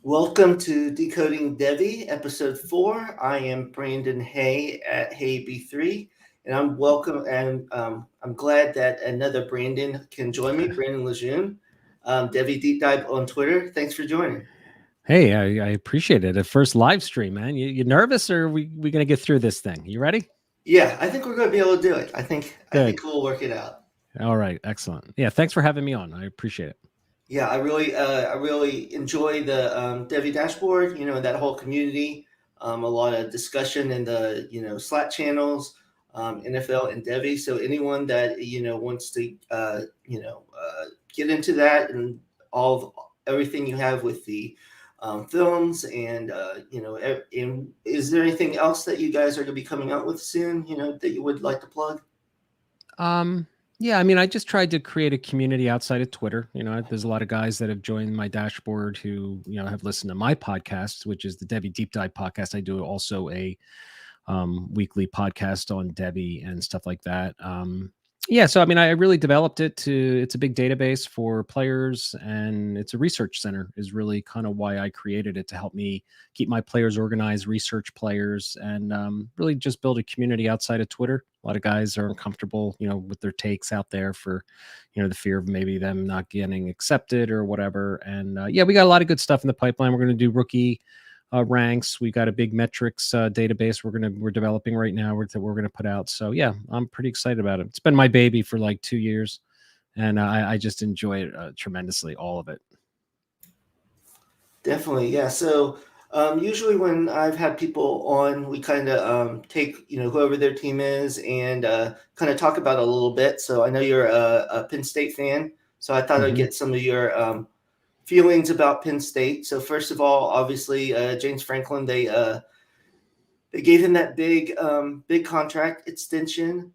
Welcome to Decoding Devy, episode 4. I am Brandon Haye at Haye B3, and I'm glad that another Brandon can join me, Brandon Lejeune, Devy Deep Dive on Twitter. Thanks for joining. Hey, I appreciate it. A first live stream, man. You nervous, or are we gonna get through this thing? You ready? Yeah, I think we're going to be able to do it. I Good. think we'll work it out. All right, excellent. Yeah, thanks for having me on. I appreciate it. Yeah, I really enjoy the Devy Dashboard. That whole community. A lot of discussion in the Slack channels, NFL and Devy. So anyone that wants to get into that and everything you have with the films and and is there anything else that you guys are going to be coming out with soon? That you would like to plug? Um, yeah, I mean, I just tried to create a community outside of Twitter. There's a lot of guys that have joined my dashboard who have listened to my podcast, which is the Devy Deep Dive podcast. I do also a weekly podcast on Devy and stuff like that. Yeah, so I mean, I really developed it it's a big database for players, and it's a research center is really kind of why I created it, to help me keep my players organized, research players, and really just build a community outside of Twitter. A lot of guys are uncomfortable, with their takes out there for, the fear of maybe them not getting accepted or whatever. And yeah, we got a lot of good stuff in the pipeline. We're going to do rookie ranks. We got a big metrics database we're developing right now that we're gonna put out. So yeah, I'm pretty excited about it. It's been my baby for like 2 years, and I just enjoy it tremendously, all of it. Definitely, yeah. So usually when I've had people on, we kind of take whoever their team is and kind of talk about it a little bit. So I know you're a Penn State fan, so I thought I'd get some of your feelings about Penn State. So first of all, obviously James Franklin, they gave him that big contract extension.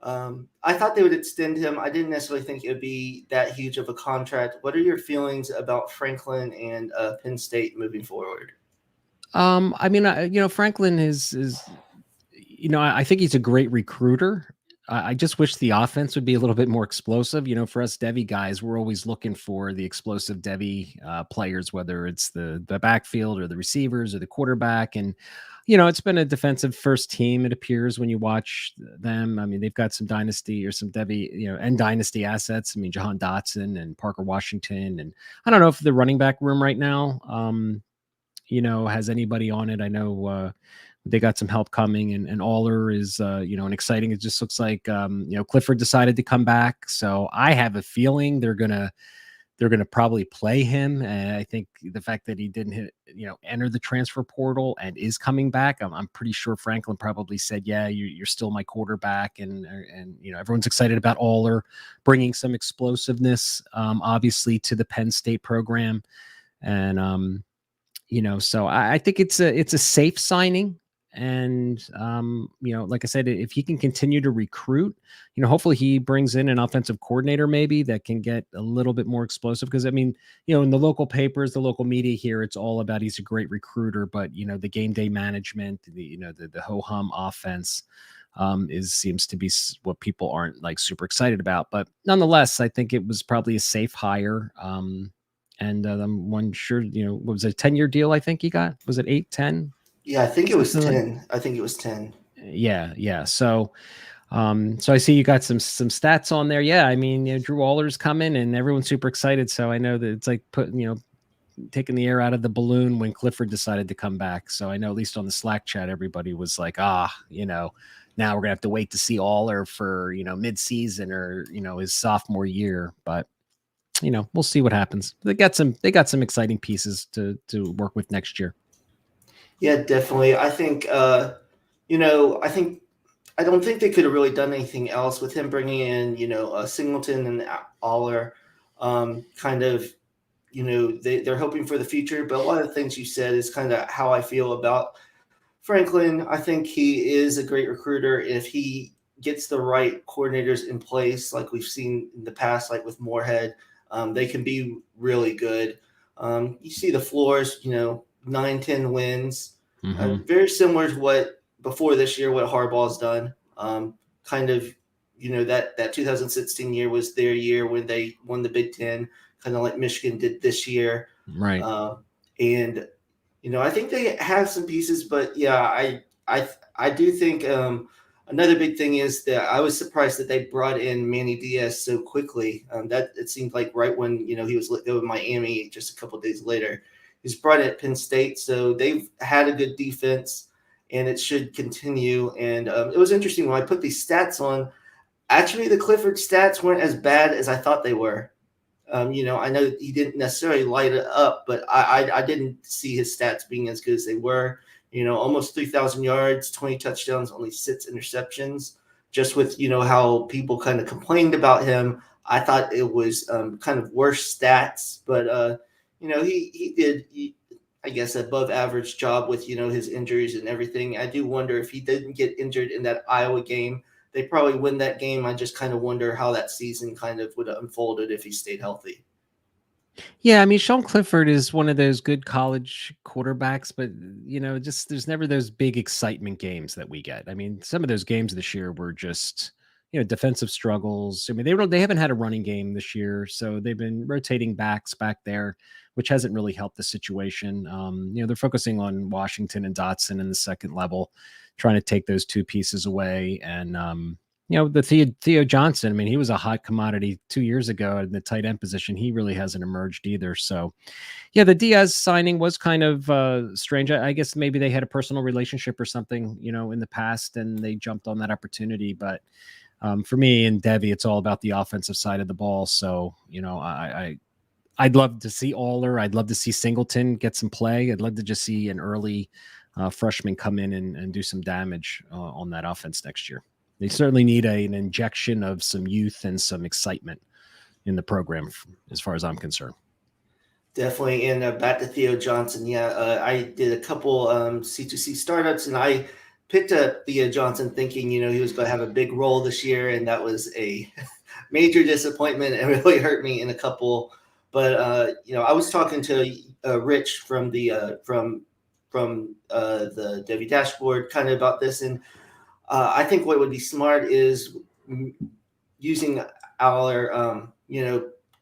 I thought they would extend him. I didn't necessarily think it would be that huge of a contract. What are your feelings about Franklin and Penn State moving forward? I mean, Franklin is I think he's a great recruiter. I just wish the offense would be a little bit more explosive. For us Devy guys, we're always looking for the explosive Devy players, whether it's the backfield or the receivers or the quarterback. And, it's been a defensive first team, it appears, when you watch them. I mean, they've got some dynasty or some Devy, and dynasty assets. I mean, Jahan Dotson and Parker Washington. And I don't know if the running back room right now, has anybody on it. I know they got some help coming, and Aller is, an exciting. It just looks like, Clifford decided to come back. So I have a feeling they're gonna probably play him. And I think the fact that he didn't enter the transfer portal and is coming back, I'm pretty sure Franklin probably said, yeah, you're still my quarterback. And everyone's excited about Aller bringing some explosiveness, obviously, to the Penn State program. And, so I think it's a safe signing. And, like I said, if he can continue to recruit, hopefully he brings in an offensive coordinator maybe that can get a little bit more explosive. Because, I mean, in the local papers, the local media here, it's all about he's a great recruiter. But, the game day management, the ho-hum offense seems to be what people aren't like super excited about. But nonetheless, I think it was probably a safe hire. And I'm one sure, what was it, a 10-year deal? I think he got, was it 8, 10? Yeah, I think it was 10. I think it was 10. Yeah. So I see you got some stats on there. Yeah, I mean, Drew Aller's coming, and everyone's super excited. So I know that it's like taking the air out of the balloon when Clifford decided to come back. So I know at least on the Slack chat, everybody was like, now we're gonna have to wait to see Aller for mid-season or his sophomore year. But we'll see what happens. They got some exciting pieces to work with next year. Yeah, definitely. I think, I don't think they could have really done anything else with him bringing in, Singleton and Aller. Kind of, they're hoping for the future. But a lot of the things you said is kind of how I feel about Franklin. I think he is a great recruiter. If he gets the right coordinators in place, like we've seen in the past, like with Moorhead, they can be really good. You see the floors, 9, 10 wins. Very similar to what before this year, what Harbaugh's done. Kind of, that 2016 year was their year when they won the Big Ten, kind of like Michigan did this year. Right. And I think they have some pieces, but yeah, I do think another big thing is that I was surprised that they brought in Manny Diaz so quickly. That it seemed like right when he was let go of Miami, just a couple of days later, he's brought in at Penn State, so they've had a good defense, and it should continue. And it was interesting when I put these stats on. Actually, the Clifford stats weren't as bad as I thought they were. I know he didn't necessarily light it up, but I didn't see his stats being as good as they were. Almost 3,000 yards, 20 touchdowns, only 6 interceptions. Just with how people kind of complained about him, I thought it was kind of worse stats. But he did, I guess, above average job with his injuries and everything. I do wonder if he didn't get injured in that Iowa game, they probably win that game. I just kind of wonder how that season kind of would have unfolded if he stayed healthy. Yeah, I mean, Sean Clifford is one of those good college quarterbacks, but just there's never those big excitement games that we get. I mean, some of those games this year were just defensive struggles. I mean, they haven't had a running game this year, so they've been rotating backs back there, which hasn't really helped the situation. They're focusing on Washington and Dotson in the second level, trying to take those two pieces away, and the Theo Johnson, I mean, he was a hot commodity 2 years ago in the tight end position. He really hasn't emerged either. So, yeah, the Diaz signing was kind of strange. I guess maybe they had a personal relationship or something, in the past, and they jumped on that opportunity. But for me and Devy, it's all about the offensive side of the ball. So, I'd love to see Aller. I'd love to see Singleton get some play. I'd love to just see an early freshman come in and do some damage on that offense next year. They certainly need an injection of some youth and some excitement in the program, as far as I'm concerned. Definitely. And back to Theo Johnson. Yeah, I did a couple C2C startups, and I picked up Theo Johnson thinking, he was going to have a big role this year, and that was a major disappointment. It really hurt me in a couple. But I was talking to Rich from the Devy Dashboard kind of about this, and I think what would be smart is using our,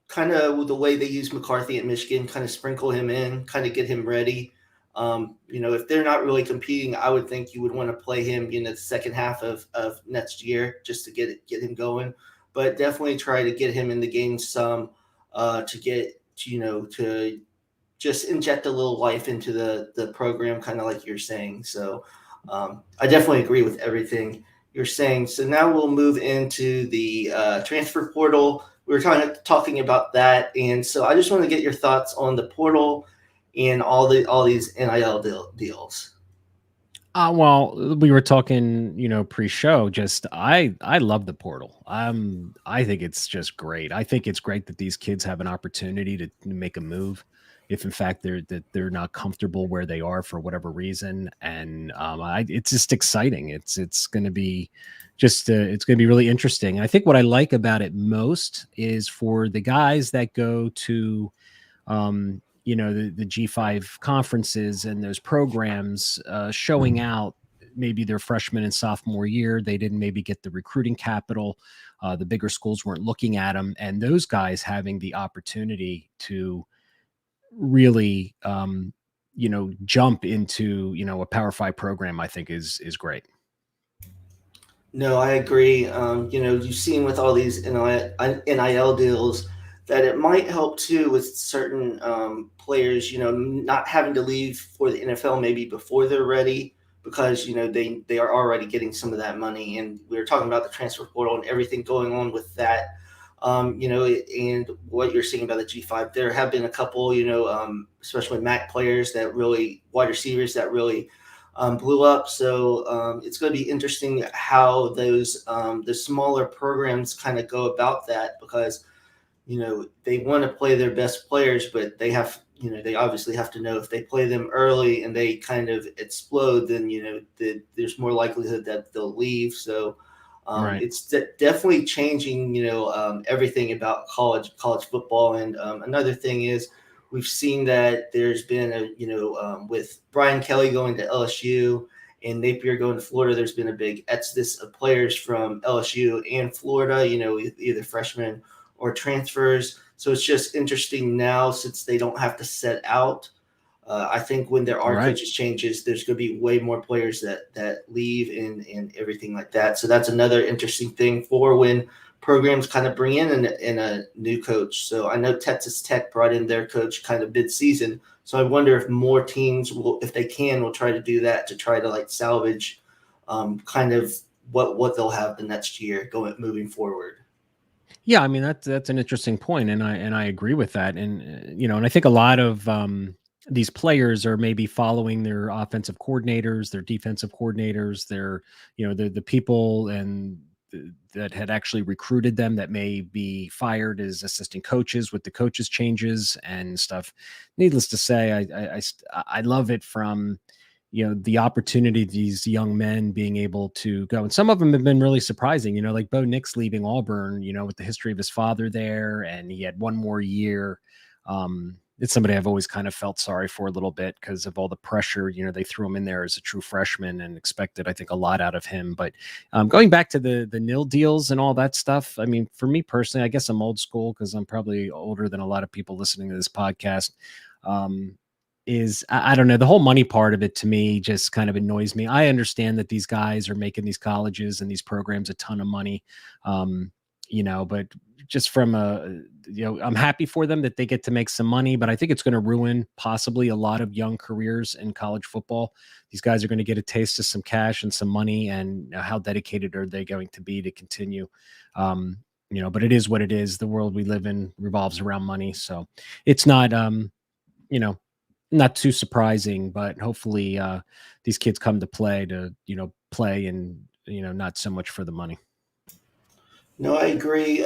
kind of the way they use McCarthy at Michigan, kind of sprinkle him in, kind of get him ready. If they're not really competing, I would think you would want to play him in the second half of next year just to get him going. But definitely try to get him in the game some to get, to just inject a little life into the program, kind of like you're saying. So I definitely agree with everything you're saying. So now we'll move into the transfer portal. We were talking about that, and so I just want to get your thoughts on the portal and all these NIL deals. Well, we were talking, pre-show. Just I love the portal. I think it's just great. I think it's great that these kids have an opportunity to make a move, if in fact they're not comfortable where they are for whatever reason. And it's just exciting. It's going to be it's going to be really interesting. I think what I like about it most is for the guys that go to the G5 conferences and those programs showing out maybe their freshman and sophomore year. They didn't maybe get the recruiting capital. The bigger schools weren't looking at them, and those guys having the opportunity to really, jump into, a Power 5 program, I think is great. No, I agree. You've seen with all these NIL deals that it might help too with certain players, not having to leave for the NFL maybe before they're ready because, they are already getting some of that money. And we were talking about the transfer portal and everything going on with that. And what you're seeing about the G5, there have been a couple, especially MAC players wide receivers that really blew up. So it's going to be interesting how the smaller programs kind of go about that because, they want to play their best players, but they have, they obviously have to know if they play them early and they kind of explode, then, there's more likelihood that they'll leave. So Right. it's definitely changing, everything about college football. And another thing is we've seen that there's been with Brian Kelly going to LSU and Napier going to Florida, there's been a big exodus of players from LSU and Florida, either freshmen or transfers. So it's just interesting now since they don't have to set out I think when there are Right. coaches changes, there's going to be way more players that leave and everything like that. So that's another interesting thing for when programs kind of bring in a new coach. So I know Texas Tech brought in their coach kind of mid-season. So I wonder if more teams will, if they can, will try to do that to try to like salvage kind of what they'll have the next year moving forward. Yeah, I mean that's an interesting point, and I agree with that, and and I think a lot of these players are maybe following their offensive coordinators, their defensive coordinators, their the people that had actually recruited them that may be fired as assistant coaches with the coaches changes and stuff. Needless to say, I love it from the opportunity these young men being able to go. And some of them have been really surprising, like Bo Nix leaving Auburn, with the history of his father there, and he had one more year. It's somebody I've always kind of felt sorry for a little bit because of all the pressure. They threw him in there as a true freshman and expected, I think, a lot out of him. But going back to the nil deals and all that stuff, I mean, for me personally, I guess I'm old school because I'm probably older than a lot of people listening to this podcast. Is I don't know, the whole money part of it to me just kind of annoys me. I understand that these guys are making these colleges and these programs a ton of money, but just from I'm happy for them that they get to make some money, but I think it's going to ruin possibly a lot of young careers in college football. These guys are going to get a taste of some cash and some money, and how dedicated are they going to be to continue? But it is what it is. The world we live in revolves around money, so it's not, not too surprising, but hopefully these kids come to play play and, not so much for the money. No, I agree.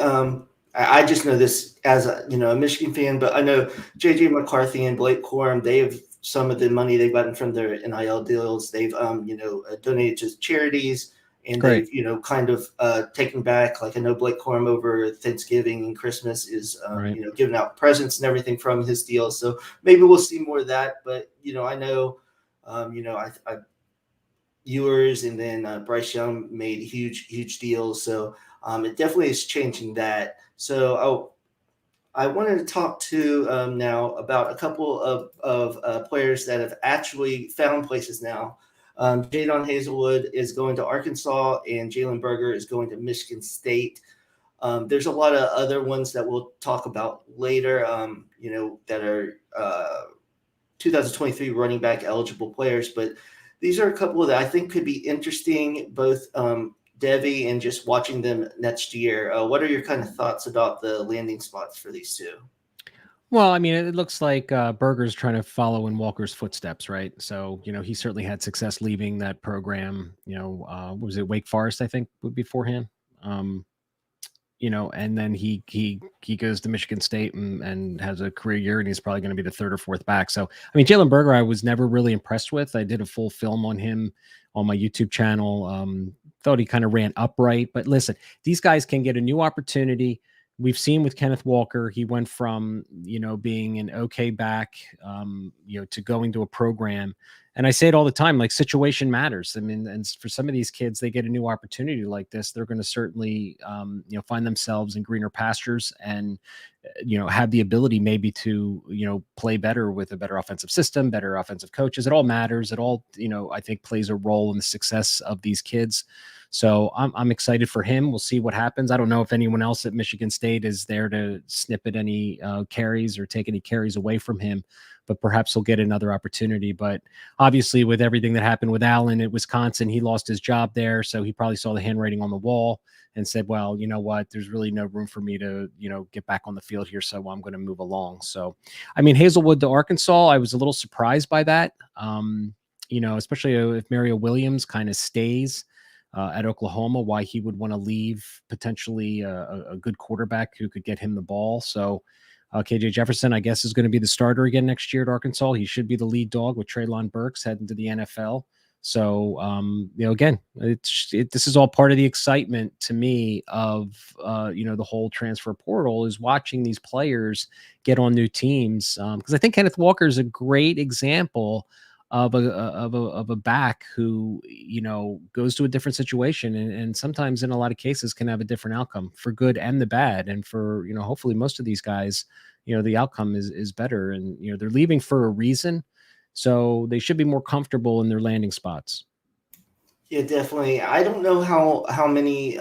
I just know this as a Michigan fan, but I know JJ McCarthy and Blake Corum, they have some of the money they've gotten from their NIL deals. They've donated to charities, and Great. they've kind of taken back. Like I know Blake Corum over Thanksgiving and Christmas is Right. giving out presents and everything from his deal. So maybe we'll see more of that. But I know I Ewers and then Bryce Young made huge deals. So it definitely is changing that. So I wanted to talk to now about a couple of players that have actually found places now. Jadon Hazelwood is going to Arkansas, and Jalen Berger is going to Michigan State. There's a lot of other ones that we'll talk about later, that are 2023 running back eligible players. But these are a couple that I think could be interesting, both Devy and just watching them next year. What are your kind of thoughts about the landing spots for these two? Well, I mean, it looks like Berger's trying to follow in Walker's footsteps, right? So, he certainly had success leaving that program. What was it, Wake Forest, I think, beforehand. And then he goes to Michigan State and has a career year, and he's probably going to be the third or fourth back. So, I mean, Jalen Berger, I was never really impressed with. I did a full film on him on my YouTube channel. Thought he kind of ran upright, but listen, these guys can get a new opportunity. We've seen with Kenneth Walker, he went from, being an okay back, to going to a program. And I say it all the time, like situation matters. I mean, and for some of these kids, they get a new opportunity like this. They're going to certainly, find themselves in greener pastures and, have the ability maybe to, play better with a better offensive system, better offensive coaches. It all matters. It all, I think plays a role in the success of these kids. So I'm excited for him. We'll see what happens. I don't know if anyone else at Michigan State is there to snip at any carries or take any carries away from him, but perhaps he'll get another opportunity. But obviously with everything that happened with Allen at Wisconsin, he lost his job there. So he probably saw the handwriting on the wall and said, well, you know what, there's really no room for me to, get back on the field here. So I'm going to move along. So, I mean, Hazelwood to Arkansas, I was a little surprised by that. Especially if Mario Williams kind of stays at Oklahoma, why he would want to leave potentially a good quarterback who could get him the ball. So KJ Jefferson, I guess, is going to be the starter again next year at Arkansas. He should be the lead dog with Treylon Burks heading to the NFL. So, again, this is all part of the excitement to me of, the whole transfer portal is watching these players get on new teams. Because I think Kenneth Walker is a great example of a back who, goes to a different situation and sometimes in a lot of cases can have a different outcome for good and the bad. And for, hopefully most of these guys, the outcome is better and, they're leaving for a reason. So they should be more comfortable in their landing spots. Yeah, definitely. I don't know how many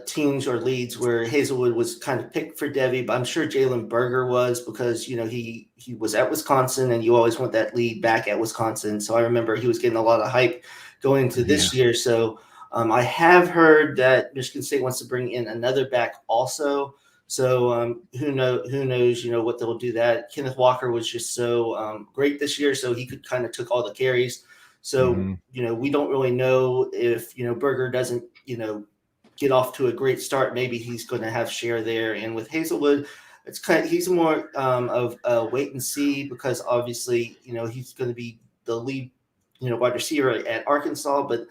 teams or leads where Hazelwood was kind of picked for Devy, but I'm sure Jalen Berger was, because he was at Wisconsin, and you always want that lead back at Wisconsin. So I remember he was getting a lot of hype going into this year. So I have heard that Michigan State wants to bring in another back also. So who knows what they'll do. That Kenneth Walker was just so great this year, so he could kind of took all the carries. So we don't really know if Berger doesn't get off to a great start, maybe he's going to have share there. And with Hazelwood, he's more of a wait and see, because obviously he's going to be the lead wide receiver at Arkansas, but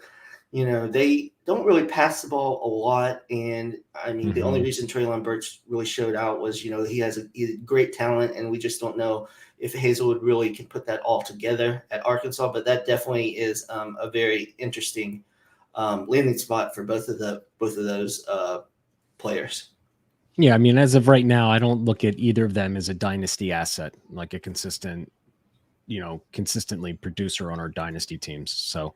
they don't really pass the ball a lot. And I mean, the only reason Treylon Burks really showed out was he has a great talent, and we just don't know if Hazelwood really can put that all together at Arkansas. But that definitely is a very interesting landing spot for both of those players. Yeah, I mean, as of right now, I don't look at either of them as a dynasty asset, like a consistently producer on our dynasty teams. So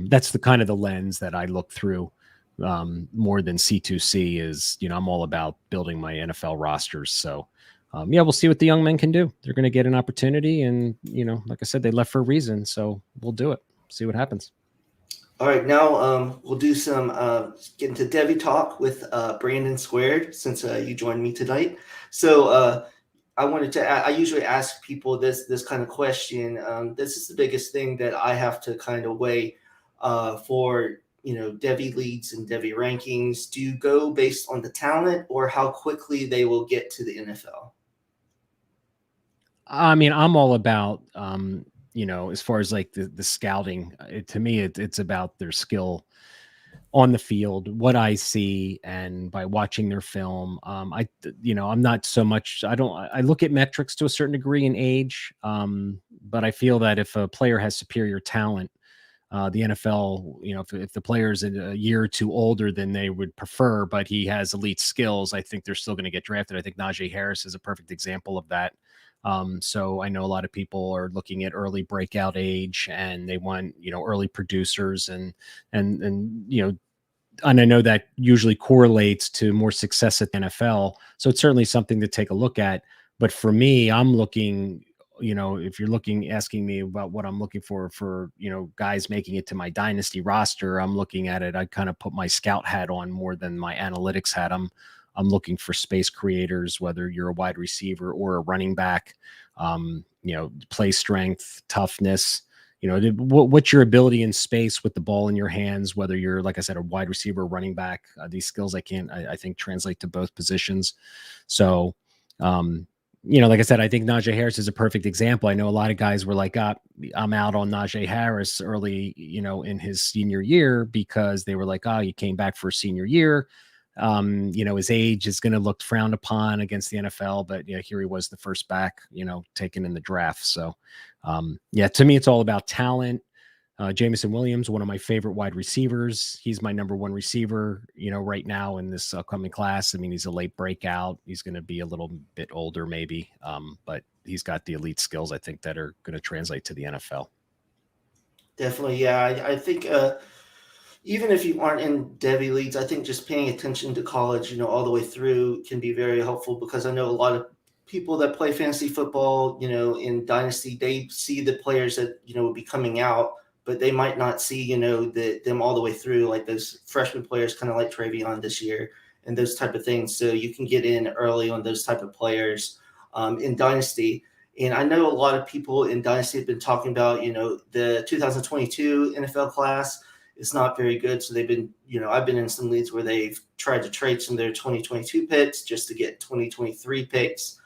that's the kind of the lens that I look through more than C2C is, I'm all about building my NFL rosters. So we'll see what the young men can do. They're going to get an opportunity, and, like I said, they left for a reason. So we'll do it. See what happens. All right, now we'll do some get into Devy talk with Brandon Squared, since you joined me tonight. So I usually ask people this kind of question. This is the biggest thing that I have to kind of weigh for Devy leads and Devy rankings. Do you go based on the talent or how quickly they will get to the NFL? I mean, I'm all about as far as like the scouting, to me, it's about their skill on the field, what I see, and by watching their film. I'm not so much, I look at metrics to a certain degree in age. But I feel that if a player has superior talent, the NFL, if the player's a year or two older than they would prefer, but he has elite skills, I think they're still going to get drafted. I think Najee Harris is a perfect example of that. So I know a lot of people are looking at early breakout age, and they want, early producers, and I know that usually correlates to more success at the NFL. So it's certainly something to take a look at. But for me, I'm looking, if you're asking me about what I'm looking for, guys making it to my dynasty roster, I'm looking at it. I kind of put my scout hat on more than my analytics hat. I'm looking for space creators, whether you're a wide receiver or a running back, play strength, toughness, what's your ability in space with the ball in your hands, whether you're, like I said, a wide receiver, running back. These skills I think translate to both positions. So, like I said, I think Najee Harris is a perfect example. I know a lot of guys were like, I'm out on Najee Harris early, in his senior year, because they were like, he came back for a senior year. His age is going to look frowned upon against the NFL, but here he was, the first back, taken in the draft. So, to me, it's all about talent. Jameson Williams, one of my favorite wide receivers. He's my number one receiver, right now in this upcoming class. I mean, he's a late breakout. He's going to be a little bit older maybe, but he's got the elite skills, I think, that are going to translate to the NFL. Definitely. Yeah. I think, even if you aren't in Devy leagues, I think just paying attention to college, all the way through can be very helpful, because I know a lot of people that play fantasy football, in Dynasty, they see the players that, will be coming out, but they might not see, them all the way through, like those freshman players, kind of like Travion this year and those type of things. So you can get in early on those type of players in Dynasty. And I know a lot of people in Dynasty have been talking about, the 2022 NFL class is not very good. So they've been, I've been in some leagues where they've tried to trade some of their 2022 picks just to get 2023 picks.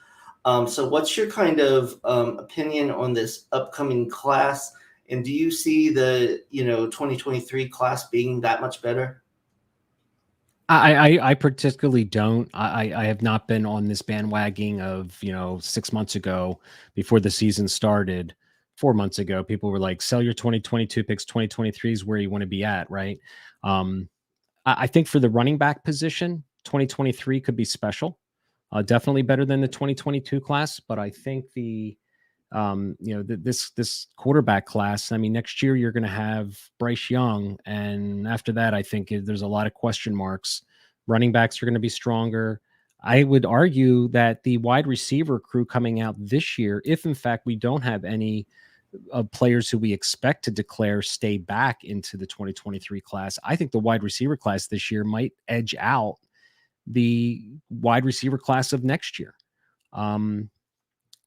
So what's your kind of opinion on this upcoming class? And do you see the, 2023 class being that much better? I particularly don't. I have not been on this bandwagon of, 6 months ago, before the season started, 4 months ago, people were like, sell your 2022 picks, 2023 is where you want to be at. Right. I think for the running back position, 2023 could be special. Definitely better than the 2022 class. But I think the this quarterback class. I mean, next year you're going to have Bryce Young, and after that, I think there's a lot of question marks. Running backs are going to be stronger. I would argue that the wide receiver crew coming out this year, if in fact we don't have any players who we expect to declare stay back into the 2023 class, I think the wide receiver class this year might edge out the wide receiver class of next year.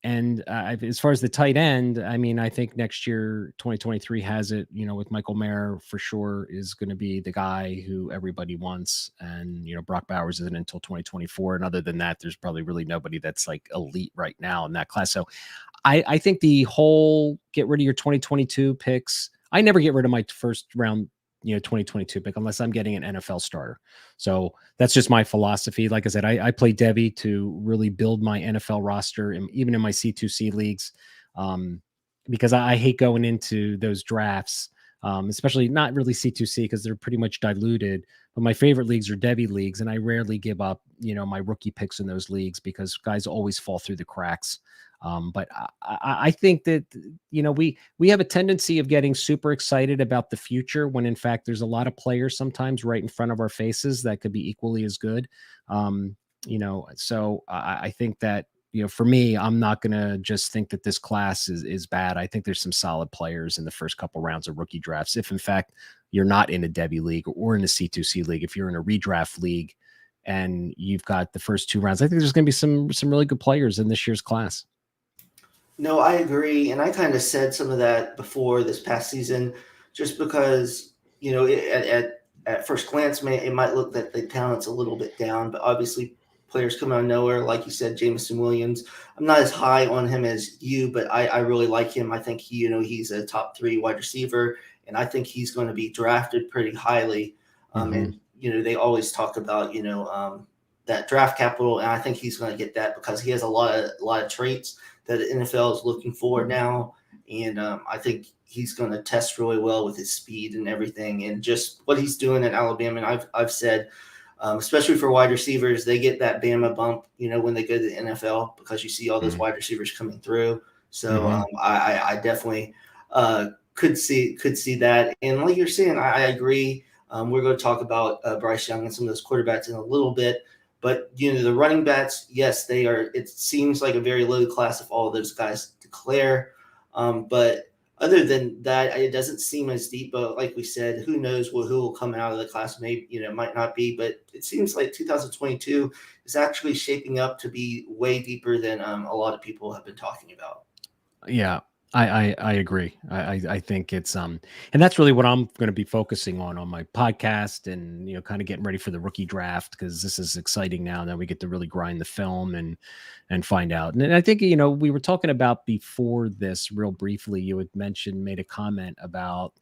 And as far as the tight end, I mean, I think next year, 2023 has it, with Michael Mayer for sure is going to be the guy who everybody wants. And, Brock Bowers isn't until 2024. And other than that, there's probably really nobody that's like elite right now in that class. So I think the whole get rid of your 2022 picks, I never get rid of my first round 2022 pick unless I'm getting an NFL starter. So that's just my philosophy. Like I said, I play Devy to really build my NFL roster, and even in my C2C leagues, because I hate going into those drafts, especially not really C2C because they're pretty much diluted. But my favorite leagues are Devy leagues, and I rarely give up, my rookie picks in those leagues because guys always fall through the cracks. But I think that, we have a tendency of getting super excited about the future when in fact there's a lot of players sometimes right in front of our faces that could be equally as good. So I think that, for me, I'm not going to just think that this class is bad. I think there's some solid players in the first couple rounds of rookie drafts. If in fact you're not in a Devy league or in a C2C league, if you're in a redraft league and you've got the first two rounds, I think there's going to be some really good players in this year's class. No, I agree. And I kind of said some of that before this past season, just because, at first glance, it might look that the talent's a little bit down, but obviously players come out of nowhere. Like you said, Jameson Williams, I'm not as high on him as you, but I really like him. I think he's a top 3 wide receiver, and I think he's going to be drafted pretty highly. And, they always talk about, that draft capital. And I think he's going to get that because he has a lot of traits that the NFL is looking for now. And I think he's going to test really well with his speed and everything. And just what he's doing at Alabama. And I've said, especially for wide receivers, they get that Bama bump, when they go to the NFL because you see all those wide receivers coming through. So I definitely could see that. And like you're saying, I agree. We're going to talk about Bryce Young and some of those quarterbacks in a little bit. But, the running backs, yes, they are. It seems like a very low class if all of those guys declare. But other than that, it doesn't seem as deep. But like we said, who knows who will come out of the class? Maybe, it might not be. But it seems like 2022 is actually shaping up to be way deeper than a lot of people have been talking about. Yeah. I agree. I think it's and that's really what I'm going to be focusing on my podcast and kind of getting ready for the rookie draft because this is exciting now that we get to really grind the film and find out. And I think we were talking about before this real briefly. You had made a comment about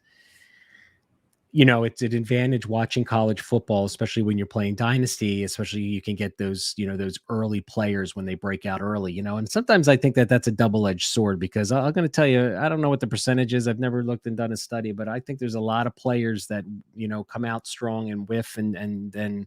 it's an advantage watching college football, especially when you're playing dynasty, especially you can get those, those early players when they break out early, and sometimes I think that that's a double-edged sword because I'm going to tell you, I don't know what the percentage is. I've never looked and done a study, but I think there's a lot of players that, come out strong and whiff. And then,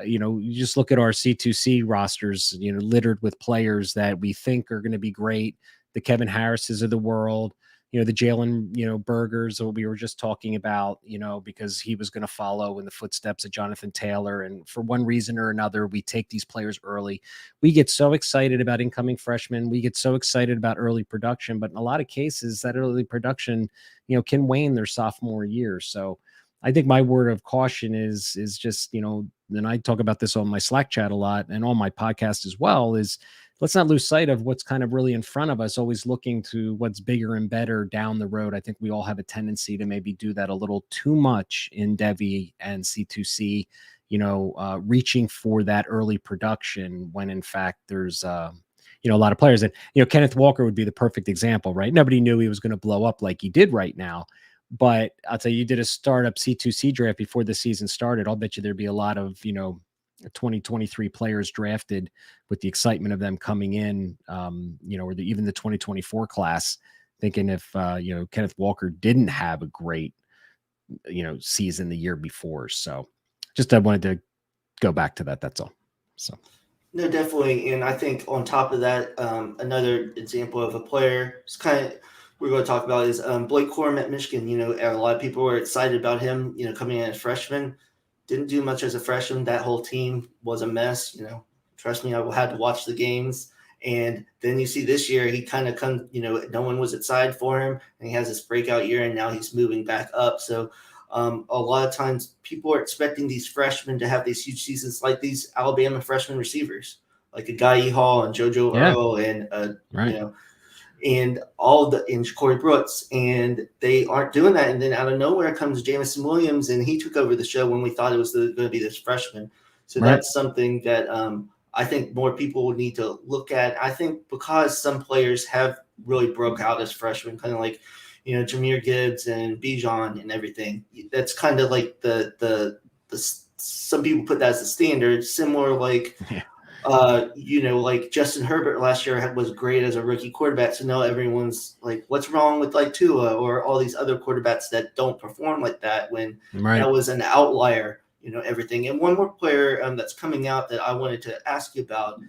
you just look at our C2C rosters, littered with players that we think are going to be great. The Kevin Harrises of the world, the Jalen, Burgers that we were just talking about, because he was going to follow in the footsteps of Jonathan Taylor. And for one reason or another, we take these players early. We get so excited about incoming freshmen. We get so excited about early production, but in a lot of cases that early production, can wane their sophomore year. So I think my word of caution is just, and I talk about this on my Slack chat a lot and on my podcast as well, is let's not lose sight of what's kind of really in front of us, always looking to what's bigger and better down the road. I think we all have a tendency to maybe do that a little too much in Devy and C2C, reaching for that early production when in fact there's, a lot of players. And, Kenneth Walker would be the perfect example, right? Nobody knew he was going to blow up like he did right now. But I'll tell you did a startup C2C draft before the season started. I'll bet you there'd be a lot of, 2023 players drafted with the excitement of them coming in, or even the 2024 class, thinking if, Kenneth Walker didn't have a great, season the year before. So just, I wanted to go back to that. That's all. So. No, definitely. And I think on top of that, another example of a player it's kind of we're going to talk about is Blake Corum at Michigan. You know, a lot of people were excited about him, you know, coming in as freshman. Didn't do much as a freshman. That whole team was a mess. You know, trust me, I had to watch the games. And then you see this year, he kind of comes, you know, no one was excited for him. And he has this breakout year, and now he's moving back up. So a lot of times people are expecting these freshmen to have these huge seasons like these Alabama freshman receivers, like a Guy Hall and JoJo Yeah, Earl and, you right. know, and Corey Brooks, and they aren't doing that. And then out of nowhere comes Jameson Williams, and he took over the show when we thought it was going to be this freshman. So Right. that's something that I think more people would need to look at. I think because some players have really broke out as freshmen, kind of like, you know, Jahmyr Gibbs and Bijan and everything. That's kind of like the some people put that as the standard, similar like Yeah. you know, like Justin Herbert last year was great as a rookie quarterback. So now everyone's like, what's wrong with like Tua or all these other quarterbacks that don't perform like that when Right. that was an outlier, you know, everything. And one more player that's coming out that I wanted to ask you about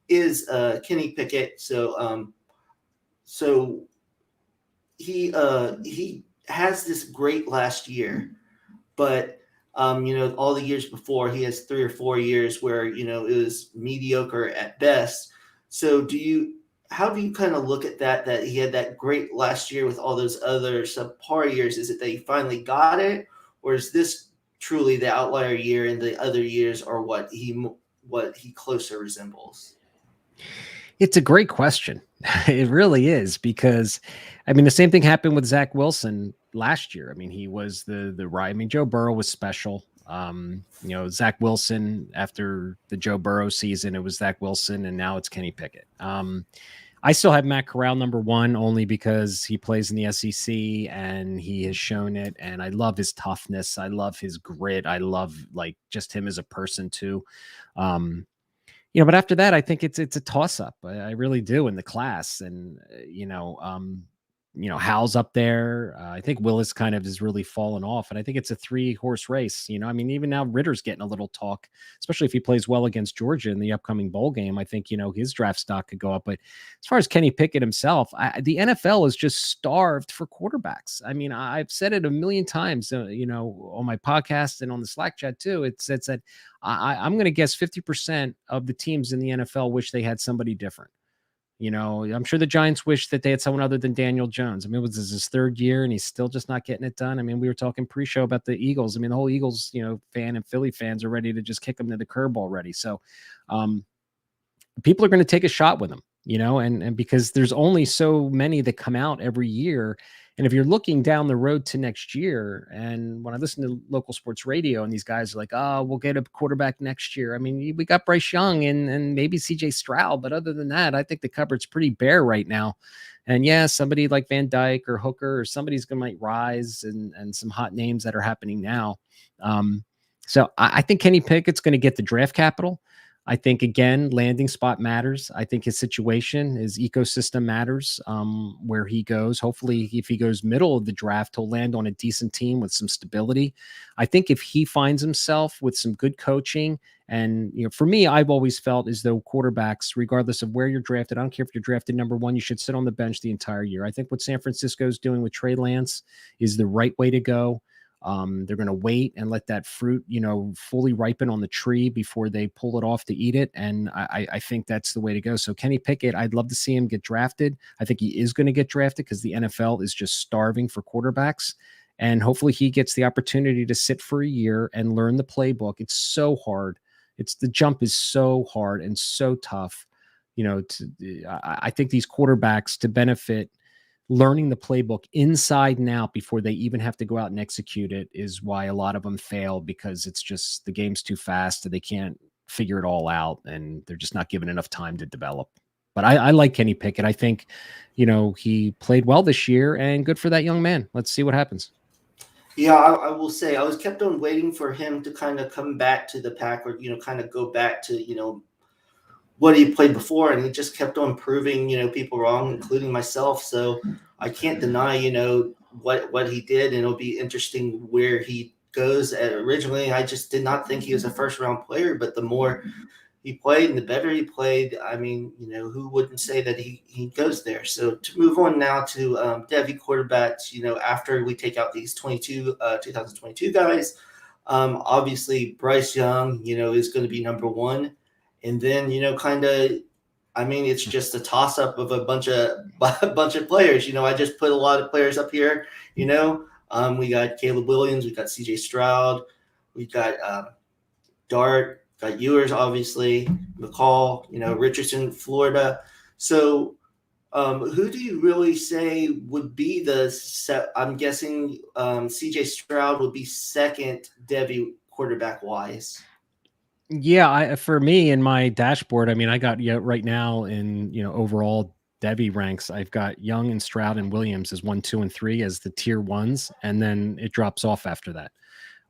is Kenny Pickett. So he has this great last year, but you know, all the years before, he has 3 or 4 years where, you know, it was mediocre at best. So how do you kind of look at that, that he had that great last year with all those other subpar years? Is it that he finally got it, or is this truly the outlier year and the other years are what he closer resembles? It's a great question. It really is, because I mean the same thing happened with Zach Wilson last year. I mean, he was the right. I mean, Joe Burrow was special. You know, Zach Wilson after the Joe Burrow season, it was Zach Wilson, and now it's Kenny Pickett. I still have Matt Corral number one only because he plays in the SEC and he has shown it. And I love his toughness. I love his grit. I love like just him as a person too. Um, you know, but after that, I think it's a toss up. I really do in the class, and you know, Hal's up there. I think Willis kind of has really fallen off, and I think it's a 3-horse race. You know, I mean, even now Ritter's getting a little talk, especially if he plays well against Georgia in the upcoming bowl game. I think, you know, his draft stock could go up. But as far as Kenny Pickett himself, the NFL is just starved for quarterbacks. I mean, I've said it a million times, you know, on my podcast and on the Slack chat too. It's that I'm going to guess 50% of the teams in the NFL wish they had somebody different. You know, I'm sure the Giants wish that they had someone other than Daniel Jones. I mean, it was his third year and he's still just not getting it done. I mean, we were talking pre-show about the Eagles. I mean, the whole Eagles, you know, fan and Philly fans are ready to just kick them to the curb already. So um, people are going to take a shot with him, you know, and because there's only so many that come out every year. And if you're looking down the road to next year, and when I listen to local sports radio and these guys are like, oh, we'll get a quarterback next year. I mean, we got Bryce Young and maybe CJ Stroud, but other than that, I think the cupboard's pretty bare right now. And yeah, somebody like Van Dyke or Hooker or somebody's going to might rise, and some hot names that are happening now. So I think Kenny Pickett's going to get the draft capital. I think, again, landing spot matters. I think his situation, his ecosystem matters, where he goes. Hopefully, if he goes middle of the draft, he'll land on a decent team with some stability. I think if he finds himself with some good coaching, and, you know, for me, I've always felt as though quarterbacks, regardless of where you're drafted, I don't care if you're drafted number one, you should sit on the bench the entire year. I think what San Francisco is doing with Trey Lance is the right way to go. They're going to wait and let that fruit, you know, fully ripen on the tree before they pull it off to eat it. And I think that's the way to go. So Kenny Pickett, I'd love to see him get drafted. I think he is going to get drafted because the NFL is just starving for quarterbacks. And hopefully he gets the opportunity to sit for a year and learn the playbook. It's so hard. The jump is so hard and so tough. You know, I think these quarterbacks, to benefit, learning the playbook inside and out before they even have to go out and execute it, is why a lot of them fail, because it's just the game's too fast and they can't figure it all out, and they're just not given enough time to develop. But I like Kenny Pickett. I think, you know, he played well this year, and good for that young man. Let's see what happens. Yeah, I will say I was kept on waiting for him to kind of come back to the pack, or, you know, kind of go back to, you know, what he played before, and he just kept on proving, you know, people wrong, including myself. So I can't deny, you know, what he did, and it'll be interesting where he goes. Originally, I just did not think he was a first round player, but the more he played and the better he played, I mean, who wouldn't say that he goes there? So to move on now to Devy quarterbacks, after we take out these 2022 guys, obviously Bryce Young, is going to be number one. And then, kind of, I mean, it's just a toss up of a bunch of players. I just put a lot of players up here. We got Caleb Williams, we got C.J. Stroud, we got Dart, got Ewers, obviously, McCall, Richardson, Florida. So, who do you really say would be the set? I'm guessing C.J. Stroud would be second Devy quarterback wise. Yeah, for me in my dashboard, I mean, I got right now in overall Devy ranks, I've got Young and Stroud and Williams as 1, 2, and 3 as the tier ones, and then it drops off after that.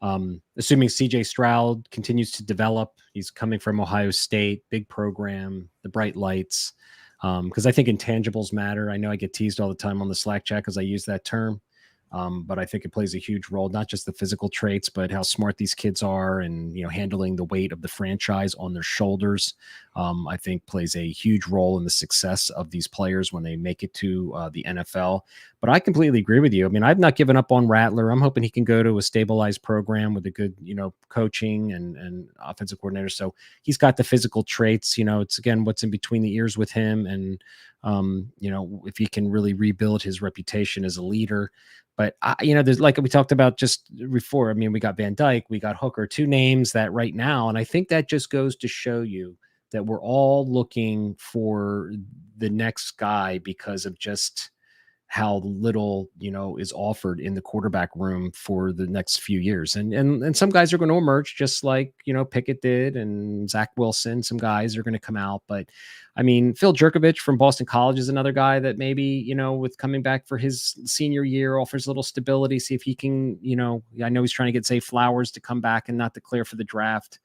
Assuming CJ Stroud continues to develop, he's coming from Ohio State, big program, the bright lights. Because I think intangibles matter. I know I get teased all the time on the Slack chat because I use that term. But I think it plays a huge role, not just the physical traits, but how smart these kids are and, handling the weight of the franchise on their shoulders. I think plays a huge role in the success of these players when they make it to the NFL. But I completely agree with you. I mean, I've not given up on Rattler. I'm hoping he can go to a stabilized program with a good, coaching and offensive coordinator. So he's got the physical traits, it's again, what's in between the ears with him. And, if he can really rebuild his reputation as a leader. But, there's like we talked about just before. I mean, we got Van Dyke, we got Hooker, two names that right now. And I think that just goes to show you that we're all looking for the next guy because of just how little, is offered in the quarterback room for the next few years. And some guys are going to emerge just like, Pickett did and Zach Wilson. Some guys are going to come out. But I mean, Phil Jerkovich from Boston College is another guy that maybe, with coming back for his senior year offers a little stability. See if he can, I know he's trying to get Zay Flowers to come back and not declare for the draft.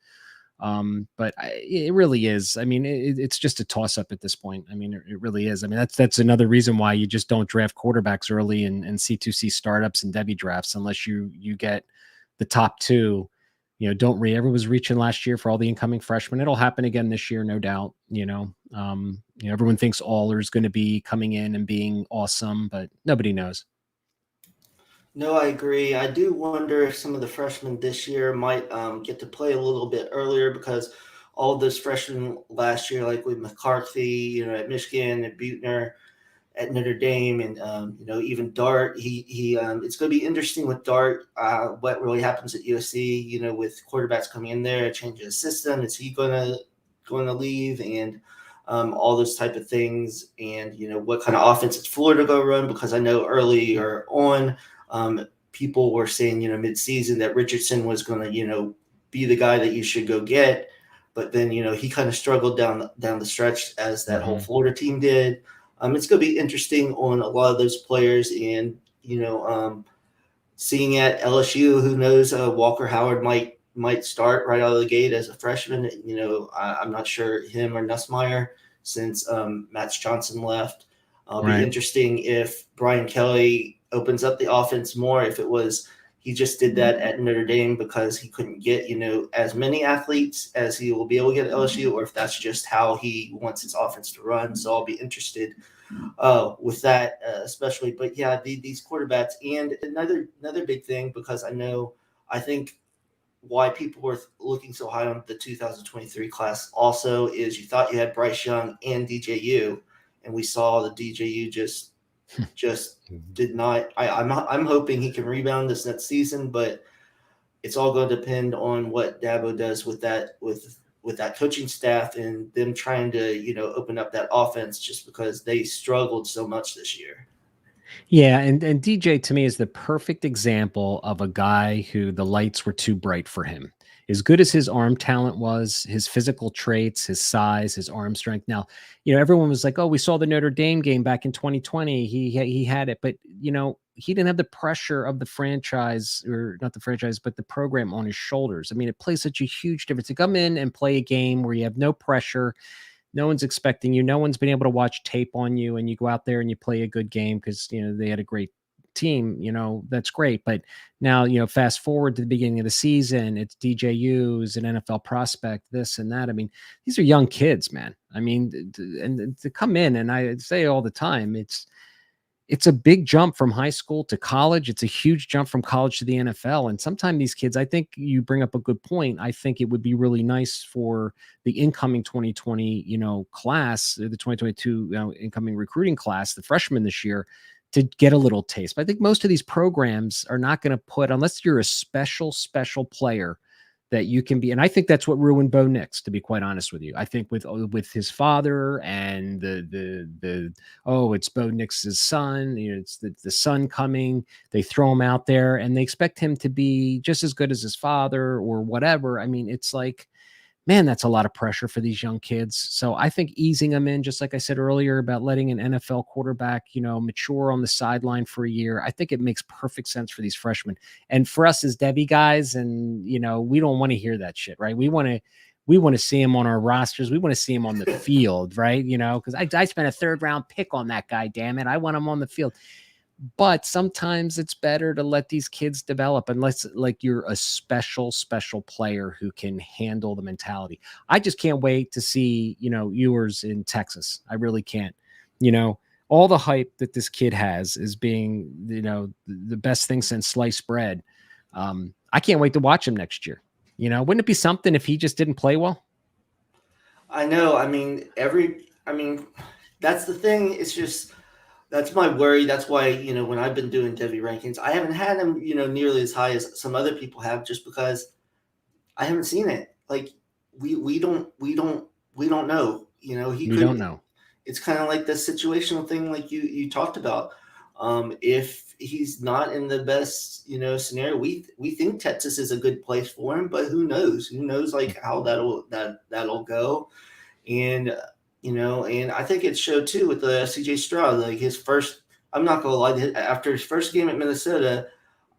But it really is. I mean, it's just a toss up at this point. I mean, it really is. I mean, that's another reason why you just don't draft quarterbacks early in C2C startups and Devy drafts unless you get the top two. Everyone was reaching last year for all the incoming freshmen. It'll happen again this year, no doubt. Everyone thinks Aller is going to be coming in and being awesome, but nobody knows. No, I agree. I do wonder if some of the freshmen this year might get to play a little bit earlier because all of those freshmen last year, like with McCarthy, at Michigan and Buechner at Notre Dame, and even Dart, he it's going to be interesting with Dart. What really happens at USC, with quarterbacks coming in there, changing the system. Is he going to leave and all those type of things, and what kind of offense is Florida going to run? Because I know earlier on. People were saying, mid-season that Richardson was going to, be the guy that you should go get. But then, he kind of struggled down the stretch as that whole Florida team did. It's going to be interesting on a lot of those players. And, seeing at LSU, who knows, Walker Howard might start right out of the gate as a freshman. I'm not sure him or Nussmeier since Matt Johnson left. Be interesting if Brian Kelly opens up the offense more. If it was he just did that at Notre Dame because he couldn't get as many athletes as he will be able to get at LSU, or if that's just how he wants his offense to run. So I'll be interested with that, especially. But yeah, these quarterbacks, and another big thing, because I think why people were looking so high on the 2023 class also is you thought you had Bryce Young and DJU, and we saw the DJU just did not. I'm hoping he can rebound this next season, but it's all going to depend on what Dabo does with that coaching staff and them trying to open up that offense, just because they struggled so much this year. Yeah, and DJ to me is the perfect example of a guy who the lights were too bright for him. As good as his arm talent was, his physical traits, his size, his arm strength. Now, everyone was like, "Oh, we saw the Notre Dame game back in 2020. He had it, but he didn't have the pressure of the franchise, or not the franchise, but the program on his shoulders. I mean, it plays such a huge difference to come in and play a game where you have no pressure." No one's expecting you. No one's been able to watch tape on you, and you go out there and you play a good game because they had a great team, that's great. But now, fast forward to the beginning of the season, it's DJU's an NFL prospect, this and that. I mean, these are young kids, man. I mean, and to come in, and I say all the time, it's a big jump from high school to college. It's a huge jump from college to the NFL. And sometimes these kids, I think you bring up a good point. I think it would be really nice for the incoming 2020, class, the 2022 incoming recruiting class, the freshmen this year, to get a little taste. But I think most of these programs are not going to put, unless you're a special player that you can be. And I think that's what ruined Bo Nix, to be quite honest with you. I think with his father and it's Bo Nix's son, it's the son coming, they throw him out there and they expect him to be just as good as his father or whatever. I mean, it's like, man, that's a lot of pressure for these young kids. So I think easing them in, just like I said earlier about letting an NFL quarterback, mature on the sideline for a year, I think it makes perfect sense for these freshmen. And for us as Devy guys, and, we don't want to hear that shit, right? We want to see him on our rosters. We want to see him on the field, right? Because I spent a 3rd round pick on that guy, damn it. I want him on the field. But sometimes it's better to let these kids develop unless you're a special player who can handle the mentality. I just can't wait to see, Ewers in Texas. I really can't. All the hype that this kid has is being, the best thing since sliced bread. I can't wait to watch him next year. Wouldn't it be something if he just didn't play well? I know. I mean, that's the thing. It's just, that's my worry. That's why, when I've been doing Devy rankings, I haven't had him, nearly as high as some other people have, just because I haven't seen it. Like we don't know. We don't know. It's kind of like the situational thing, like you talked about. If he's not in the best, scenario, we think Texas is a good place for him, but who knows? Who knows like how that'll go, and. And I think it showed too with the CJ Stroud, like his first. I'm not gonna lie, after his first game at Minnesota,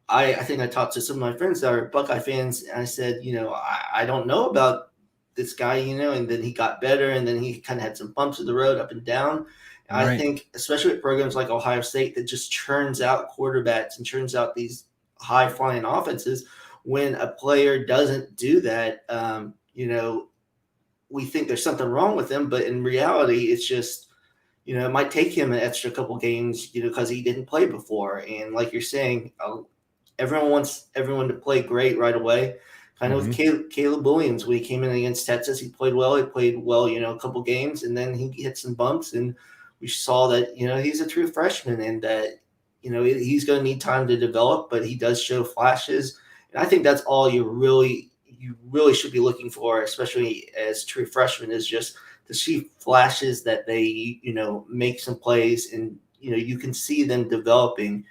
I think I talked to some of my friends that are Buckeye fans, and I said, I don't know about this guy, and then he got better, and then he kind of had some bumps in the road, up and down. And I think, especially with programs like Ohio State that just churns out quarterbacks and churns out these high flying offenses, when a player doesn't do that, we think there's something wrong with him, but in reality, it's just, it might take him an extra couple games, because he didn't play before. And like you're saying, everyone wants everyone to play great right away. Kind of with Caleb Williams, when he came in against Texas, he played well. A couple games, and then he hit some bumps, and we saw that, he's a true freshman, and that, he's going to need time to develop, but he does show flashes. And I think that's all you really should be looking for, especially as true freshmen, is just to see flashes that they, make some plays, and, you can see them developing,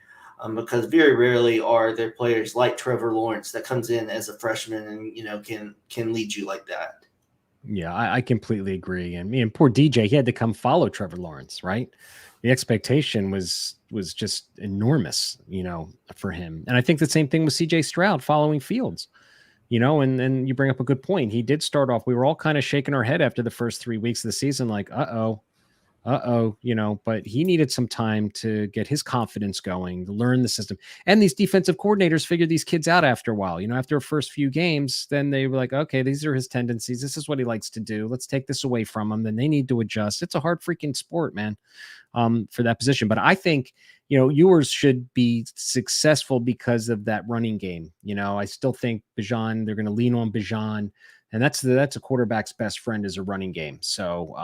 because very rarely are there players like Trevor Lawrence that comes in as a freshman and, can lead you like that. Yeah, I completely agree. And poor DJ, he had to come follow Trevor Lawrence, right? The expectation was just enormous, for him. And I think the same thing with CJ Stroud following Fields. And you bring up a good point. He did start off, we were all kind of shaking our head after the first 3 weeks of the season, like, but he needed some time to get his confidence going, to learn the system. And these defensive coordinators figured these kids out after a while. After a first few games, then they were like, okay, these are his tendencies. This is what he likes to do. Let's take this away from him. Then they need to adjust. It's a hard freaking sport, man, for that position. But I think, Ewers should be successful because of that running game. I still think Bijan, they're going to lean on Bijan. And that's a quarterback's best friend, is a running game. So,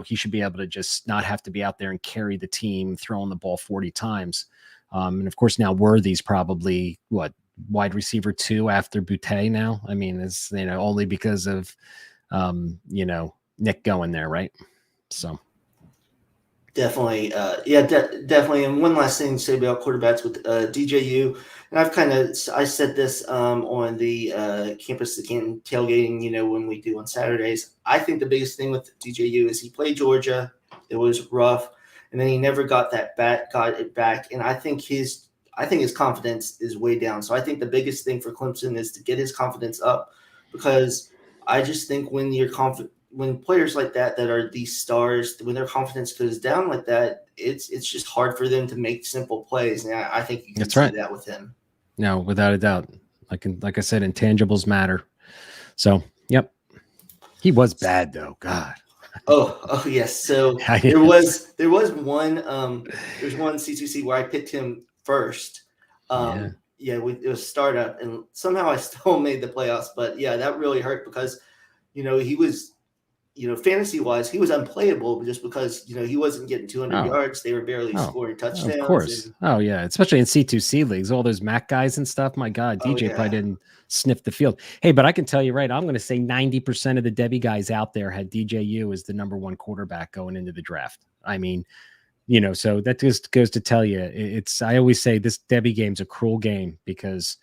he should be able to just not have to be out there and carry the team, throwing the ball 40 times. And of course, now Worthy's probably wide receiver 2 after Boutte now. I mean, it's, only because of, Nick going there, right? So. Definitely. Definitely. And one last thing to say about quarterbacks with DJU. And I said this on the Campus to Canton tailgating, when we do on Saturdays. I think the biggest thing with DJU is he played Georgia. It was rough. And then he never got it back. And I think his confidence is way down. So I think the biggest thing for Clemson is to get his confidence up, because I just think when when players like that are these stars, when their confidence goes down like that, it's just hard for them to make simple plays. And I think you can That's see right. that with him. No, without a doubt. Like I said, intangibles matter. So, yep. He was bad though. God. Oh yes. So there was one there's one C2C where I picked him first. Yeah, it was startup, and somehow I still made the playoffs. But yeah, that really hurt because he was fantasy wise he was unplayable just because he wasn't getting 200 yards. They were barely scoring touchdowns. Of course. Yeah, especially in C2C leagues, all those Mac guys and stuff. My God, DJ probably didn't sniff the field. Hey, but I can tell you right, I'm going to say 90% of the Devy guys out there had DJU as the number one quarterback going into the draft. I mean, so that just goes to tell you, I always say this Devy game's a cruel game because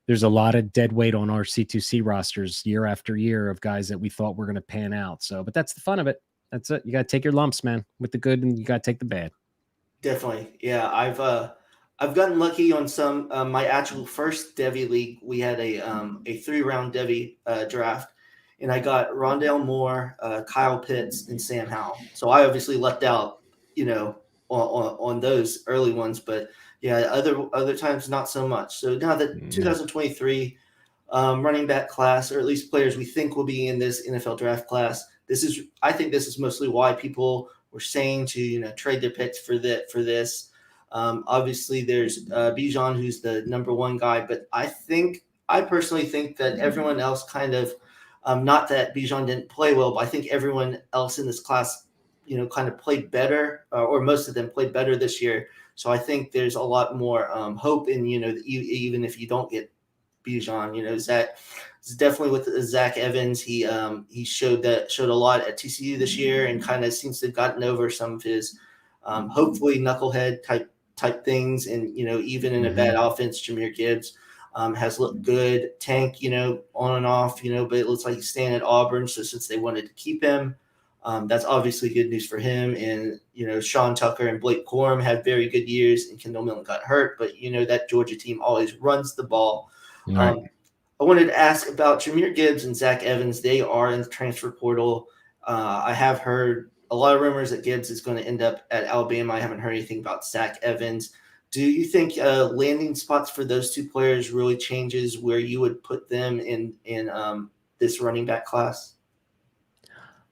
there's a lot of dead weight on our C2C rosters year after year of guys that we thought were going to pan out. So, but that's the fun of it. That's it. You got to take your lumps, man, with the good, and you got to take the bad. Definitely. Yeah. I've gotten lucky on some, my actual first Devy league. We had a 3-round Devy draft, and I got Rondale Moore, Kyle Pitts, and Sam Howell. So I obviously left out, on those early ones, but yeah, other times not so much. So now that 2023 running back class, or at least players we think will be in this NFL draft class, I think this is mostly why people were saying to trade their picks for this. Obviously, there's Bijan, who's the number one guy, but I personally think that everyone else kind of, not that Bijan didn't play well, but I think everyone else in this class kind of played better, or most of them played better this year. So I think there's a lot more hope in, even if you don't get Bijan, Zach is definitely with Zach Evans. He showed a lot at TCU this year and kind of seems to have gotten over some of his hopefully knucklehead type things. And, even in a bad offense, Jahmyr Gibbs has looked good. Tank, on and off, but it looks like he's staying at Auburn. So since they wanted to keep him, that's obviously good news for him. And, Sean Tucker and Blake Corum had very good years, and Kendall Milton got hurt. But, that Georgia team always runs the ball. Right. I wanted to ask about Jahmyr Gibbs and Zach Evans. They are in the transfer portal. I have heard a lot of rumors that Gibbs is going to end up at Alabama. I haven't heard anything about Zach Evans. Do you think landing spots for those two players really changes where you would put them in this running back class?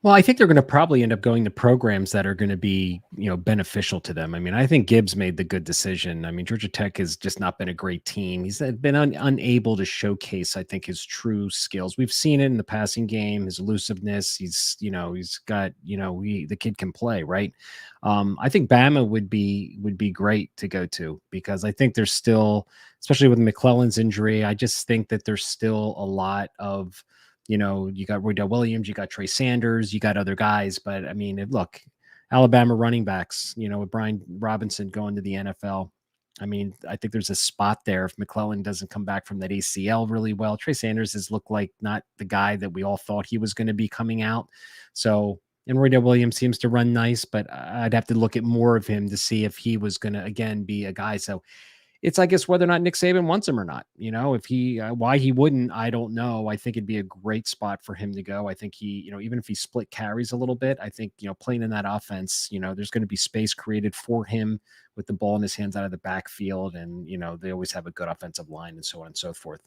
Well, I think they're going to probably end up going to programs that are going to be, beneficial to them. I mean, I think Gibbs made the good decision. I mean, Georgia Tech has just not been a great team. He's been unable to showcase, I think, his true skills. We've seen it in the passing game, his elusiveness. He's got, the kid can play, right? I think Bama would be great to go to, because I think there's still, especially with McClellan's injury, I just think that there's still a lot of, you got Roydell Williams, you got Trey Sanders, you got other guys. But I mean, look, Alabama running backs, with Brian Robinson going to the NFL. I mean, I think there's a spot there if McClellan doesn't come back from that ACL really well. Trey Sanders has looked like not the guy that we all thought he was going to be coming out. So, and Roydell Williams seems to run nice, but I'd have to look at more of him to see if he was going to, again, be a guy. So it's, I guess, whether or not Nick Saban wants him or not. If he, why he wouldn't, I don't know. I think it'd be a great spot for him to go. I think he, even if he split carries a little bit, I think, playing in that offense, there's going to be space created for him with the ball in his hands out of the backfield. And, they always have a good offensive line and so on and so forth.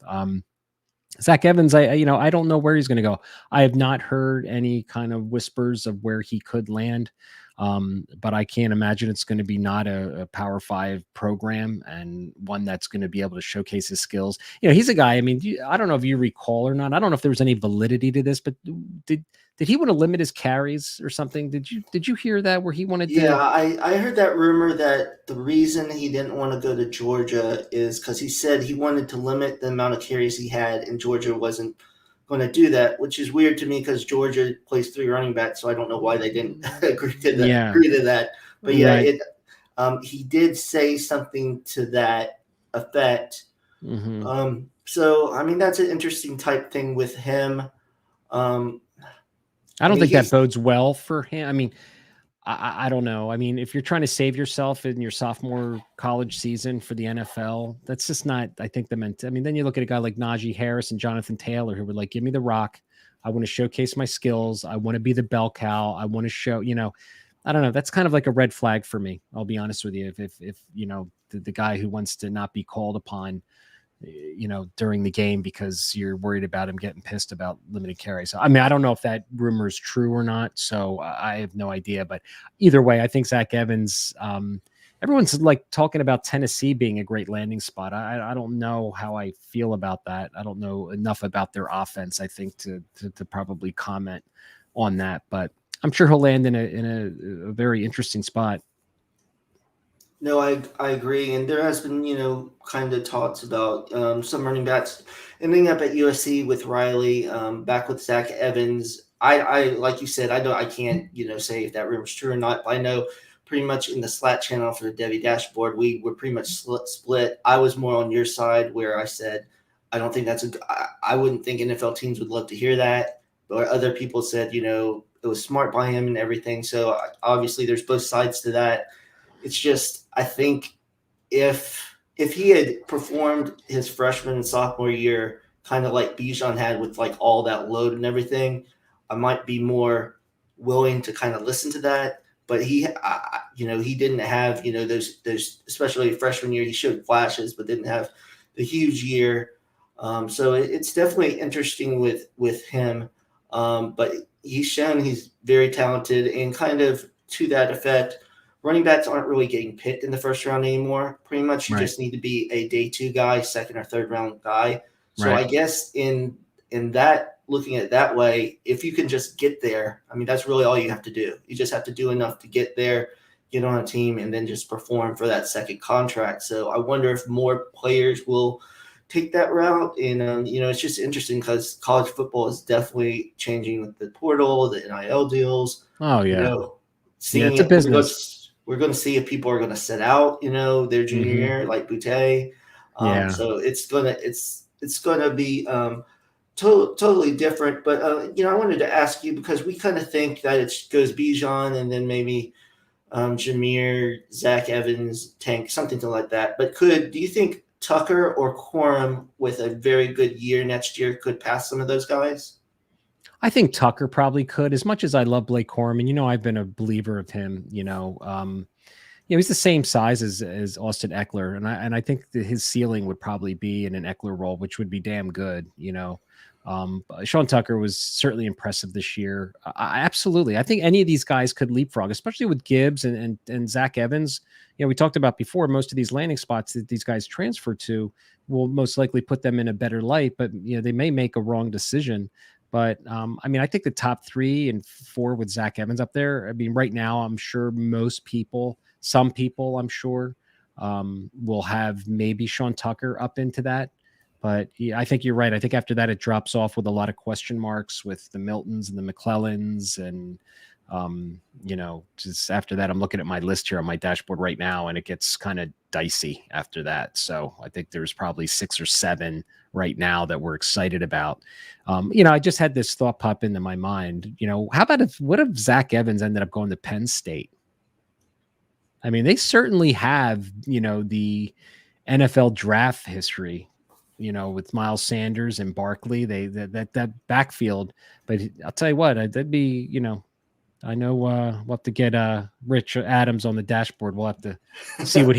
Zach Evans, I don't know where he's going to go. I have not heard any kind of whispers of where he could land. But I can't imagine it's going to be not a Power 5 program, and one that's going to be able to showcase his skills. He's a guy, I mean, I don't know if you recall or not. I don't know if there was any validity to this, but did he want to limit his carries or something? Did you hear that, where he wanted to? Yeah, I heard that rumor that the reason he didn't want to go to Georgia is because he said he wanted to limit the amount of carries he had, and Georgia wasn't going to do that, which is weird to me because Georgia plays 3 running backs, so I don't know why they didn't agree to that. But yeah, right. He did say something to that effect. Mm-hmm. So I mean, that's an interesting type thing with him. I don't think that bodes well for him. I mean, I don't know. I mean, if you're trying to save yourself in your sophomore college season for the NFL, that's just not, I think, I mean, then you look at a guy like Najee Harris and Jonathan Taylor, who were like, give me the rock. I want to showcase my skills. I want to be the bell cow. I want to show, I don't know. That's kind of like a red flag for me. I'll be honest with you. If the guy who wants to not be called upon, during the game because you're worried about him getting pissed about limited carries. So, I mean, I don't know if that rumor is true or not. So I have no idea. But either way, I think Zach Evans, everyone's like talking about Tennessee being a great landing spot. I don't know how I feel about that. I don't know enough about their offense, I think, to probably comment on that. But I'm sure he'll land in a very interesting spot. No, I agree, and there has been kind of talks about some running backs ending up at USC with Riley, back with Zach Evans. I like you said, I can't say if that rumor's true or not, but I know pretty much in the Slack channel for the Devy Dashboard, we were pretty much split. I was more on your side where I said I don't think I wouldn't think NFL teams would love to hear that, but other people said it was smart by him and everything. So obviously there's both sides to that. It's just, I think if he had performed his freshman and sophomore year kind of like Bijan had with like all that load and everything, I might be more willing to kind of listen to that. But he didn't have those especially freshman year. He showed flashes, but didn't have the huge year. So it's definitely interesting with him. But he's shown he's very talented, and kind of to that effect, running backs aren't really getting picked in the first round anymore. Pretty much you Right. just need to be a day 2 guy, second or third round guy. So Right. I guess in that, looking at it that way, if you can just get there, I mean, that's really all you have to do. You just have to do enough to get there, get on a team, and then just perform for that second contract. So I wonder if more players will take that route. And, it's just interesting because college football is definitely changing with the portal, the NIL deals. Oh yeah. Seeing It's a it, business. we're going to see if people are going to sit out, their junior year, like Boutte. Yeah. So it's gonna be totally different. But I wanted to ask you, because we kind of think that it goes Bijan and then maybe Jameer, Zach Evans, Tank, something like that. But do you think Tucker or Quorum with a very good year next year could pass some of those guys? I think Tucker probably could. As much as I love Blake Corum, and I've been a believer of him. He's the same size as Austin Eckler, and I think that his ceiling would probably be in an Eckler role, which would be damn good. Sean Tucker was certainly impressive this year. Absolutely, I think any of these guys could leapfrog, especially with Gibbs and Zach Evans. We talked about before, most of these landing spots that these guys transfer to will most likely put them in a better light, but they may make a wrong decision. But I think the top 3 and 4 with Zach Evans up there. I mean, right now, I'm sure some people, I'm sure, will have maybe Sean Tucker up into that. But yeah, I think you're right. I think after that, it drops off with a lot of question marks with the Miltons and the McClellans. And, just after that, I'm looking at my list here on my dashboard right now, and it gets kind of dicey after that. So I think there's probably 6 or 7 right now that we're excited about. I just had this thought pop into my mind. How about what if Zach Evans ended up going to Penn State? I mean, they certainly have, the NFL draft history, with Miles Sanders and Barkley, that backfield. But I'll tell you what, that'd be, I know we'll have to get Rich Adams on the dashboard. We'll have to see what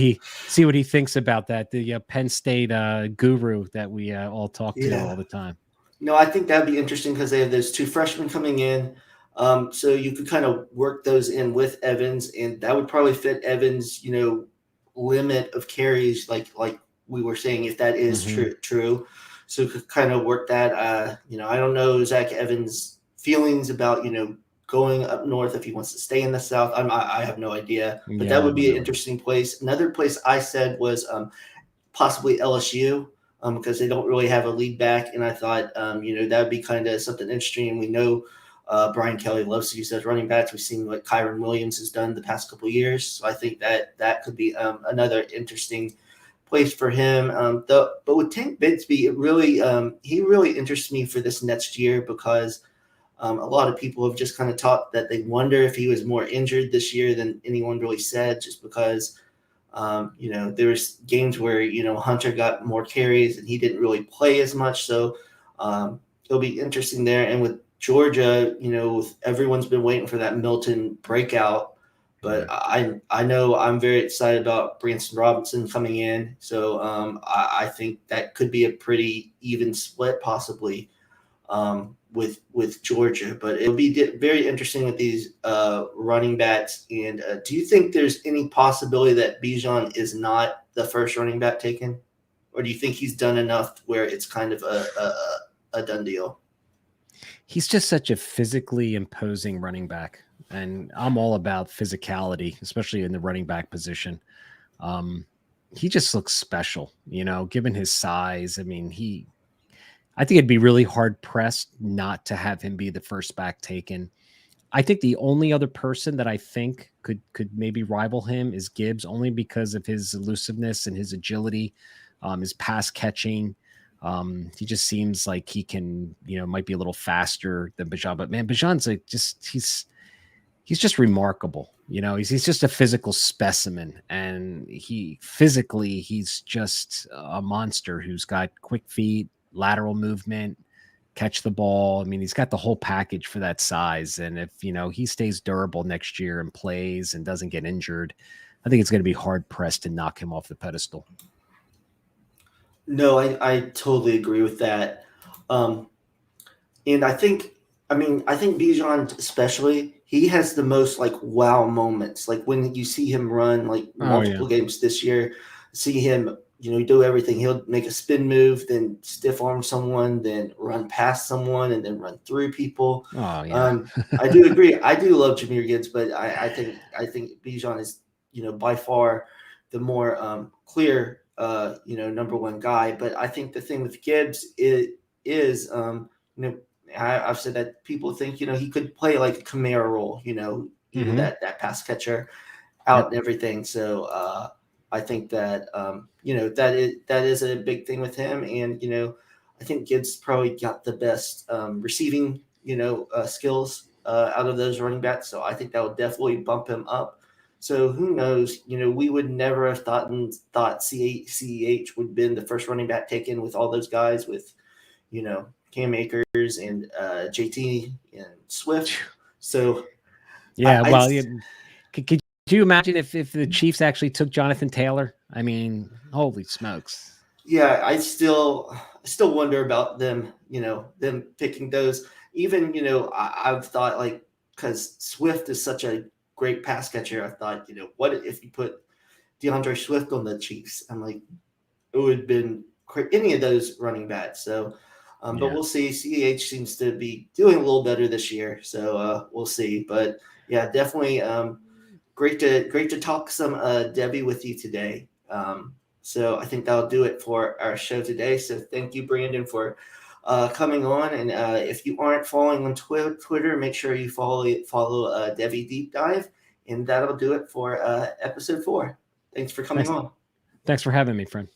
he thinks about that. The Penn State guru that we all talk to all the time. No, I think that'd be interesting because they have those 2 freshmen coming in. So you could kind of work those in with Evans, and that would probably fit Evans, limit of carries, like we were saying, if that is true. So you could kind of work that. I don't know Zach Evans' feelings about, going up north if he wants to stay in the South. I have no idea, but that would be an interesting place. Another place I said was possibly LSU. Because they don't really have a lead back. And I thought, that would be kind of something interesting. And we know Brian Kelly loves to use those running backs. We've seen what Kyron Williams has done the past couple of years. So I think that could be another interesting place for him. But with Tank Bigsby, he really interests me for this next year because a lot of people have just kind of talked that they wonder if he was more injured this year than anyone really said, just because there's games where, Hunter got more carries and he didn't really play as much. So it'll be interesting there. And with Georgia, everyone's been waiting for that Milton breakout, but I know I'm very excited about Branson Robinson coming in. So I think that could be a pretty even split, possibly, with Georgia. But it'll be very interesting with these running backs. And do you think there's any possibility that Bijan is not the first running back taken, or do you think he's done enough where it's kind of a done deal? He's just such a physically imposing running back, and I'm all about physicality, especially in the running back position. He just looks special, given his size. I mean, I think it'd be really hard pressed not to have him be the first back taken. I think the only other person that I think could maybe rival him is Gibbs, only because of his elusiveness and his agility, his pass catching. He just seems like he can, might be a little faster than Bijan, but man, Bijan's he's just remarkable. He's just a physical specimen, and he's just a monster who's got quick feet, lateral movement, catch the ball. I mean, he's got the whole package for that size. And if, he stays durable next year and plays and doesn't get injured, I think it's going to be hard pressed to knock him off the pedestal. No, I totally agree with that. And I think Bijan especially, he has the most like wow moments. Like when you see him run like multiple games this year, see him, do everything. He'll make a spin move, then stiff arm someone, then run past someone, and then run through people. Oh yeah. I do agree. I do love Jahmyr Gibbs, but I think Bijan is, by far the more clear number one guy. But I think the thing with Gibbs is I've said that people think, he could play like a Kamara role, either that pass catcher out and everything. So I think that, that is a big thing with him. And, I think Gibbs probably got the best receiving, skills out of those running backs. So I think that would definitely bump him up. So who knows, we would never have thought CEH would have been the first running back taken with all those guys with, Cam Akers and JT and Swift. So yeah, could you imagine if the Chiefs actually took Jonathan Taylor? I mean, holy smokes. Yeah, I still wonder about them, them picking those. Even, I've thought like, because Swift is such a great pass catcher, I thought, what if you put DeAndre Swift on the Chiefs? I'm like, it would have been any of those running backs. So, but we'll see. CEH seems to be doing a little better this year, so we'll see. But yeah, definitely great to talk some Devy with you today. So I think that'll do it for our show today. So thank you, Brandon, for coming on. And if you aren't following on Twitter, make sure you follow Devy Deep Dive, and that'll do it for episode 4. Thanks for coming on. Thanks for having me, friend.